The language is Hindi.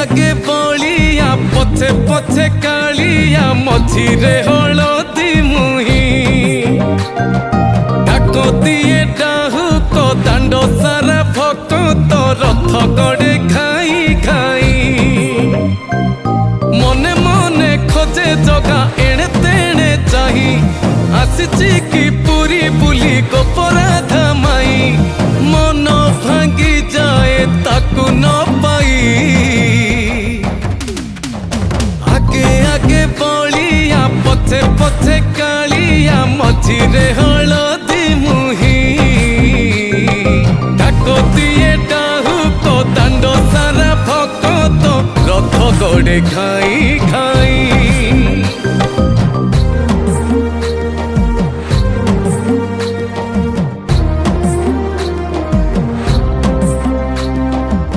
आगे बलिया पछे पछे कालिया मझिरे हलदी मुही डाक दिए डाहुक दांड सारा भक्त रथ गड़े खाई खाई मने मने खोजे जगा एणे तेणे चाही आसिची कि पूरी बुली गोपराधा माई मन भांगी जाए ताकू न पाई आगे आगे बलिया पछे पछे कालिया मझिरे हलदी मुही डाक दिए डाहुक दांड सारा भक्त रथ गड़े खाई खाई।